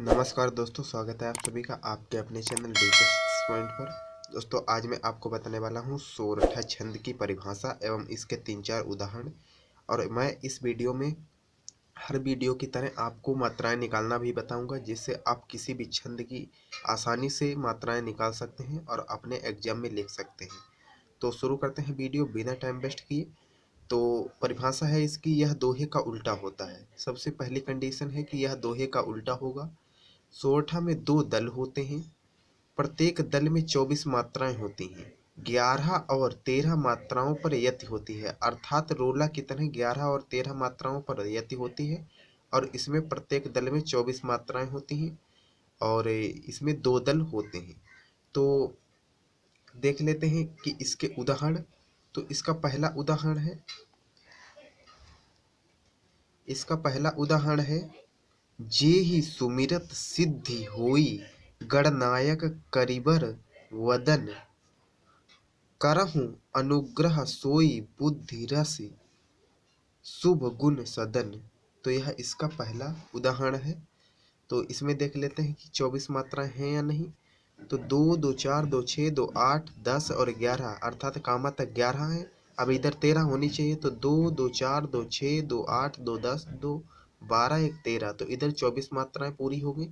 नमस्कार दोस्तों, स्वागत है आप सभी का आपके अपने चैनल डीके पॉइंट पर। दोस्तों आज मैं आपको बताने वाला हूँ सोरठा छंद की परिभाषा एवं इसके 3-4 उदाहरण। और मैं इस वीडियो में हर वीडियो की तरह आपको मात्राएं निकालना भी बताऊंगा, जिससे आप किसी भी छंद की आसानी से मात्राएं निकाल सकते हैं और अपने एग्जाम में लिख सकते हैं। तो शुरू करते हैं वीडियो बिना टाइम वेस्ट किए। तो परिभाषा है इसकी, यह दोहे का उल्टा होता है। सबसे पहली कंडीशन है कि यह दोहे का उल्टा होगा। सोरठा में 2 दल होते हैं, प्रत्येक दल में 24 मात्राएं होती हैं। 11 और 13 मात्राओं पर यति होती है, अर्थात रोला की तरह 11 और 13 मात्राओं पर यति होती है। और इसमें प्रत्येक दल में 24 मात्राएं होती हैं और इसमें 2 दल होते हैं। तो देख लेते हैं कि इसके उदाहरण। तो इसका पहला उदाहरण है, जेहि सुमिरत सिद्धि होई, गणनायक करिबर वदन, करहु अनुग्रह सोई बुद्धि रस, शुभ गुण सदन। तो यह इसका पहला उदाहरण है। तो इसमें देख लेते हैं कि 24 मात्राएं हैं या नहीं। तो 2, 2, 4, 2, 6, 2, 8, 10 और 11, अर्थात कामा तक 11 है। अब इधर 13 होनी चाहिए। तो 2, 2, 4, 2, 6, 2, 8, 2, 10, 2, 12, 1, 13। तो इधर 24 मात्राएं पूरी हो गई।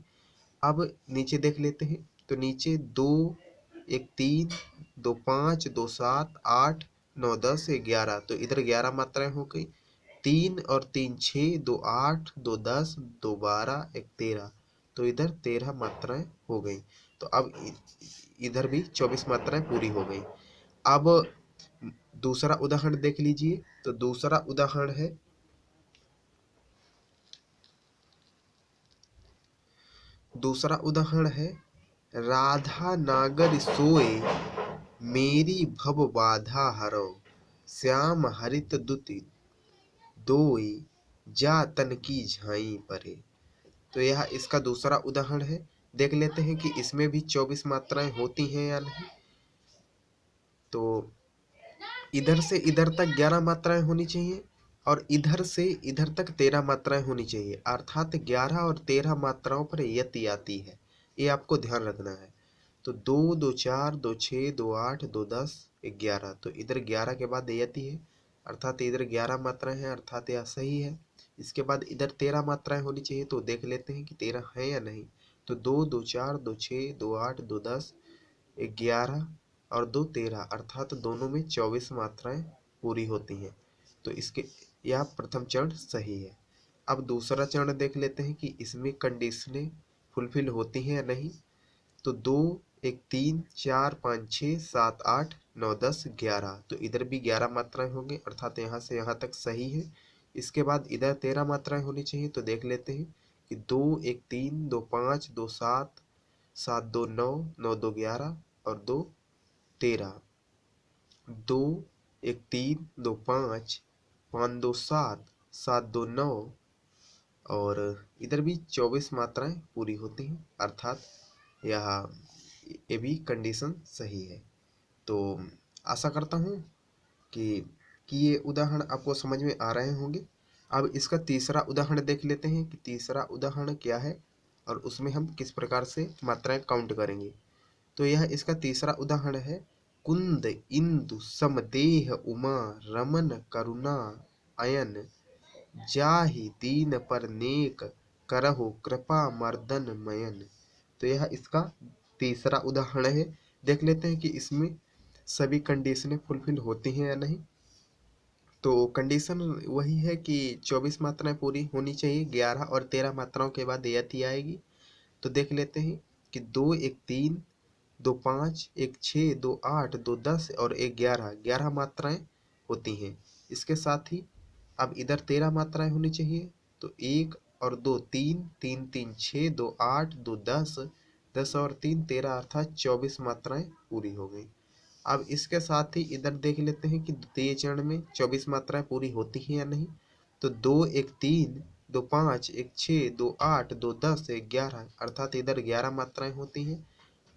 अब नीचे देख लेते हैं। तो नीचे 2, 1, 3, 2, 5, 2, 7, 8, 9, 10, 11। तो इधर 11 मात्राएं हो गई। 3 और 3 6, 2 8, 2 10, 2 12, 1 13। तो इधर 13 मात्राएं हो गई। तो अब इधर भी 24 मात्राएं पूरी हो गई। अब दूसरा उदाहरण देख लीजिए। तो दूसरा उदाहरण है, राधा नागर सोए, मेरी भव बाधा हरो, श्याम हरित दुति दोई, जा तन की झाई परे। तो यह इसका दूसरा उदाहरण है। देख लेते हैं कि इसमें भी 24 मात्राएं होती हैं या नहीं। तो इधर से इधर तक 11 मात्राएं होनी चाहिए और इधर से इधर तक 13 मात्राएं होनी चाहिए, अर्थात 11 और 13 मात्राओं पर यति आती है। ये आपको ध्यान रखना है। तो 2, 2, 4, 2, 6, 2, 8, 2, 10, 11। तो इधर 11 के बाद यति है, अर्थात इधर 11 मात्राएं हैं, अर्थात यह सही है। इसके बाद इधर 13 मात्राएं होनी चाहिए। तो देख लेते हैं कि 13 है या नहीं। तो 2, 2, 4, 2, 6, 2, 8, 2, 10, 11 और 2 13, अर्थात दोनों में 24 मात्राएं पूरी होती हैं। तो इसके यह प्रथम चरण सही है। अब दूसरा चरण देख लेते हैं कि इसमें कंडीशनें फुलफिल होती हैं या नहीं। तो 2, 1, 3, 4, 5, 6, 7, 8, 9, 10, 11। तो इधर भी 11 मात्राएं होंगी, अर्थात यहाँ से यहाँ तक सही है। इसके बाद इधर 13 मात्राएं होनी चाहिए। तो देख लेते हैं कि 2, 1, 3, 2, 5, 2, 7, 7, 2, 9, 9, 2, 11 और 2 13। 2, 1, 3, 2, 5, 5, 2, 7, 7, 2, 9 और इधर भी 24 मात्राएं पूरी होती हैं, अर्थात यह ये भी कंडीशन सही है। तो आशा करता हूँ कि ये उदाहरण आपको समझ में आ रहे होंगे। अब इसका तीसरा उदाहरण देख लेते हैं कि तीसरा उदाहरण क्या है और उसमें हम किस प्रकार से मात्राएं काउंट करेंगे। तो यह इसका तीसरा उदाहरण है, कुंद इंदु समदेह उमा रमन करुणा अयन, जाहि दीन पर नेक करहु कृपा मर्दन मयन। तो यह इसका तीसरा उदाहरण है। देख लेते हैं कि इसमें सभी कंडीशनें फुलफिल होती हैं या नहीं। तो कंडीशन वही है कि 24 मात्राएं पूरी होनी चाहिए, 11 और 13 मात्राओं के बाद यति आएगी। तो देख लेते हैं कि 2, 1, 3, 2, 5, 1, 6, 2, 8, 2, 10 और 1, 11, 11 मात्राएं होती हैं। इसके साथ ही अब इधर 13 मात्राएं होनी चाहिए। तो 1 और 2 3, 3, 3, 6, 2, 8, 2, 10, 10 और 3 13, अर्थात 24 मात्राएं पूरी हो गई। अब इसके साथ ही इधर देख लेते हैं कि द्वितीय चरण में 24 मात्राएं पूरी होती हैं या नहीं। तो 2, 1, 3, 2, 5, 1, 6, 2, 8, 2, 10, 11, अर्थात इधर 11 मात्राएं होती हैं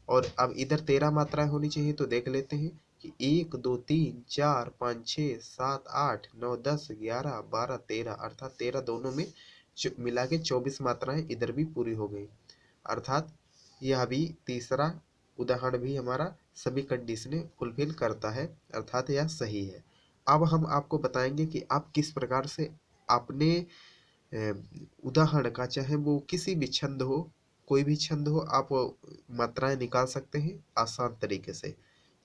और अब इधर 13 मात्राएं होनी चाहिए। तो देख लेते हैं कि 1, 2, 3, 4, 5, 6, 7, 8, 9, 10, 11, 12, 13, अर्थात 13 दोनों में मिला के 24 मात्राएं इधर भी पूरी हो गई। अर्थात यह भी तीसरा उदाहरण भी हमारा सभी कंडीशनें फुलफिल करता है, अर्थात यह सही है। अब हम आपको बताएंगे कि आप किस प्रकार से अपने उदाहरण का, चाहे वो किसी भी छंद हो, कोई भी छंद हो, आप मात्राएं निकाल सकते हैं आसान तरीके से।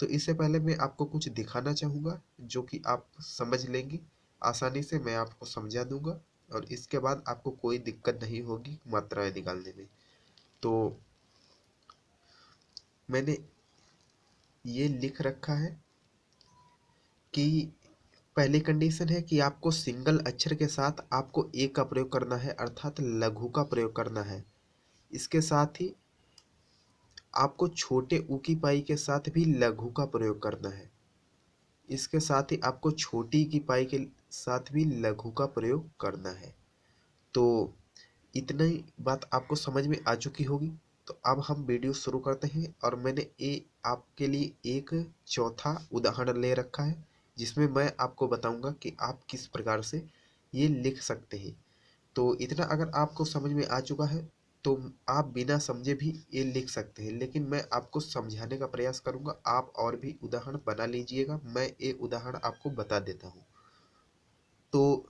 तो इससे पहले मैं आपको कुछ दिखाना चाहूँगा जो कि आप समझ लेंगे आसानी से, मैं आपको समझा दूंगा और इसके बाद आपको कोई दिक्कत नहीं होगी मात्राएं निकालने में। तो मैंने ये लिख रखा है कि पहली कंडीशन है कि आपको सिंगल अक्षर के साथ आपको ए का प्रयोग करना है, अर्थात लघु का प्रयोग करना है। इसके साथ ही आपको छोटे ऊ की पाई के साथ भी लघु का प्रयोग करना है। इसके साथ ही आपको छोटी की पाई के साथ भी लघु का प्रयोग करना है। तो इतना ही बात आपको समझ में आ चुकी होगी। तो अब हम वीडियो शुरू करते हैं और मैंने आपके लिए एक चौथा उदाहरण ले रखा है जिसमें मैं आपको बताऊंगा कि आप किस प्रकार से ये लिख सकते हैं। तो इतना अगर आपको समझ में आ चुका है तो आप बिना समझे भी ये लिख सकते हैं, लेकिन मैं आपको समझाने का प्रयास करूंगा। आप और भी उदाहरण बना लीजिएगा, मैं ये उदाहरण आपको बता देता हूँ। तो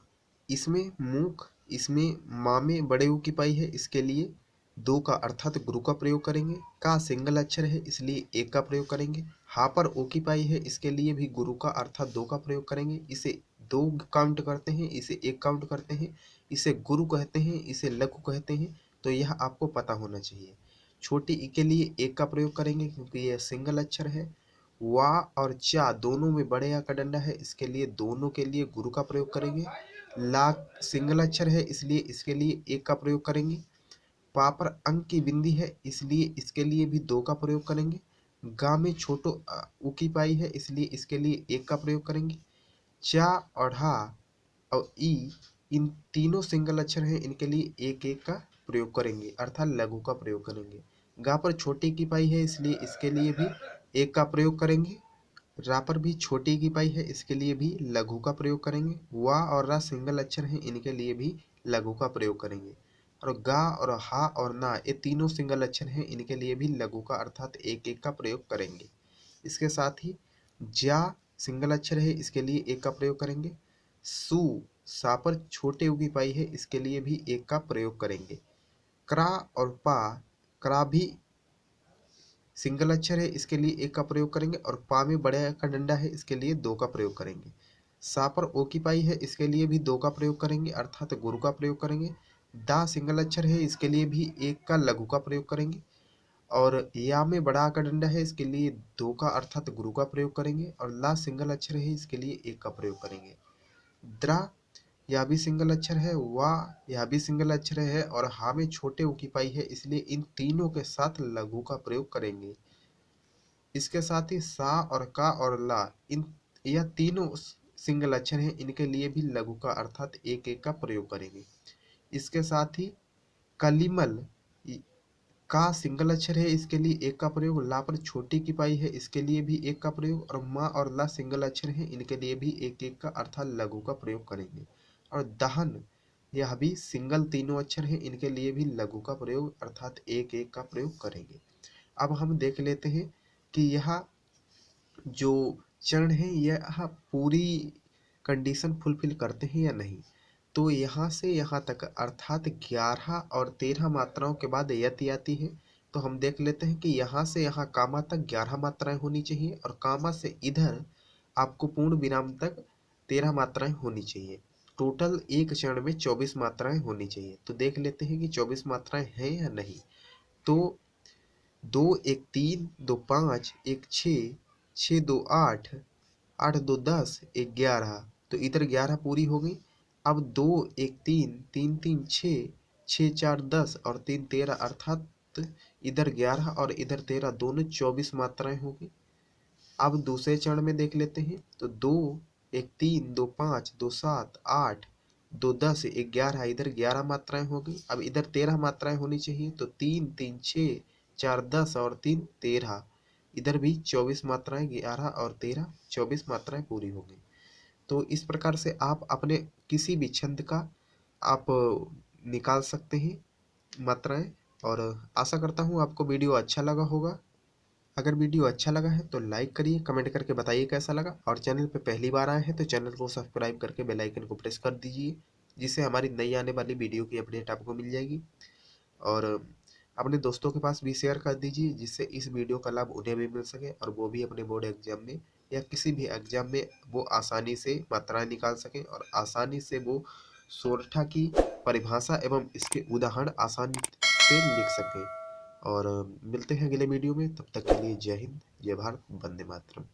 इसमें मूक, इसमें माँ में बड़े ऊ की पाई है, इसके लिए दो का अर्थात गुरु का प्रयोग करेंगे। का सिंगल अक्षर है इसलिए एक का प्रयोग करेंगे। हा पर ओ की पाई है, इसके लिए भी गुरु का अर्थात दो का प्रयोग करेंगे। इसे दो काउंट करते हैं, इसे एक काउंट करते हैं, इसे गुरु कहते हैं, इसे लघु कहते हैं। तो यह आपको पता होना चाहिए। छोटी ई के लिए एक का प्रयोग करेंगे क्योंकि यह सिंगल अक्षर है। वा और चा दोनों में बड़े या का डंडा है, इसके लिए दोनों के लिए गुरु का प्रयोग करेंगे। ला सिंगल अक्षर है इसलिए इसके लिए एक का प्रयोग करेंगे। पा पर अंक की बिंदी है इसलिए इसके लिए भी दो का प्रयोग करेंगे। गा में छोटो ऊ की पाई है इसलिए इसके लिए एक का प्रयोग करेंगे। चा और हा और ई इन तीनों सिंगल अक्षर हैं, इनके लिए एक एक का प्रयोग करेंगे अर्थात लघु का प्रयोग करेंगे। गा पर छोटी की पाई है इसलिए इसके लिए भी एक का प्रयोग करेंगे। रा पर भी छोटी की पाई है इसके लिए भी लघु का प्रयोग करेंगे। वा और रा सिंगल अक्षर हैं, इनके लिए भी लघु का प्रयोग करेंगे। और गा और हा और ना ये तीनों सिंगल अक्षर हैं, इनके लिए भी लघु का अर्थात एक एक का प्रयोग करेंगे। इसके साथ ही जा सिंगल अक्षर है इसके लिए एक का प्रयोग करेंगे। सु सा पर छोटे ऊ की पाई है इसके लिए भी एक का प्रयोग करेंगे। क्रा और पा, क्रा भी सिंगल अक्षर है इसके लिए एक का प्रयोग करेंगे और पा में बड़े का डंडा है इसके लिए दो का प्रयोग करेंगे। सा पर ओ की पाई है इसके लिए भी दो का प्रयोग करेंगे अर्थात गुरु का प्रयोग करेंगे। दा सिंगल अक्षर है इसके लिए भी एक का लघु का प्रयोग करेंगे। और या में बड़ा का डंडा है इसके लिए दो का अर्थात गुरु का प्रयोग करेंगे। और ला सिंगल अक्षर है इसके लिए एक का प्रयोग करेंगे। द्रा यह भी सिंगल अक्षर है, वा यह भी सिंगल अक्षर है और हा में छोटे ऊ की पाई है इसलिए इन तीनों के साथ लघु का प्रयोग करेंगे। इसके साथ ही सा और का और ला इन यह तीनों सिंगल अक्षर हैं, इनके लिए भी लघु का अर्थात एक एक का प्रयोग करेंगे। इसके साथ ही कलिमल का सिंगल अक्षर है इसके लिए एक का प्रयोग। ला पर छोटी की पाई है इसके लिए भी एक का प्रयोग। और माँ और ला सिंगल अक्षर है, इनके लिए भी एक एक का अर्थात लघु का प्रयोग करेंगे। और दहन यह भी सिंगल तीनों अक्षर है, इनके लिए भी लघु का प्रयोग अर्थात एक एक का प्रयोग करेंगे। अब हम देख लेते हैं कि यह जो चरण है यह पूरी कंडीशन फुलफिल करते हैं या नहीं। तो यहाँ से यहाँ तक अर्थात 11 और 13 मात्राओं के बाद यति आती है। तो हम देख लेते हैं कि यहाँ से यहाँ कामा तक 11 मात्राएं होनी चाहिए और कामा से इधर आपको पूर्ण विराम तक 13 मात्राएं होनी चाहिए। टोटल एक चरण में 24 मात्राएं होनी चाहिए। तो देख लेते हैं कि 24 मात्राएं हैं या नहीं। तो 2 1 3 2 5 1 6 6 2 8 8 2 10 1 11। तो इधर 11 पूरी हो गई। अब 2 1 3 3 3 6 6 4 10 और 3 13 अर्थात इधर 11 और इधर 13 दोनों 24 मात्राएं होगी। अब दूसरे चरण में देख लेते हैं तो 2 1 3 2 5 2 7 8 2 10 1 11 इधर 11 मात्राएं होगी। अब इधर 13 मात्राएं होनी चाहिए। तो 3 3 6 4 10 और 3 13 इधर भी 24 मात्राएं 11 और 13 24 मात्राएं पूरी हो गई। तो इस प्रकार से आप अपने किसी भी छंद का आप निकाल सकते हैं मात्राएं। और आशा करता हूँ आपको वीडियो अच्छा लगा होगा। अगर वीडियो अच्छा लगा है तो लाइक करिए, कमेंट करके बताइए कैसा लगा, और चैनल पे पहली बार आए हैं तो चैनल को सब्सक्राइब करके बेल आइकन को प्रेस कर दीजिए, जिससे हमारी नई आने वाली वीडियो की अपडेट आपको मिल जाएगी। और अपने दोस्तों के पास भी शेयर कर दीजिए, जिससे इस वीडियो का लाभ उन्हें भी मिल सके और वो भी अपने बोर्ड एग्जाम में या किसी भी एग्जाम में वो आसानी से मात्राएं निकाल सकें और आसानी से वो सोरठा की परिभाषा एवं इसके उदाहरण आसानी से लिख सकें। और मिलते हैं अगले वीडियो में, तब तक के लिए जय हिंद, जय भारत, वंदे मातरम।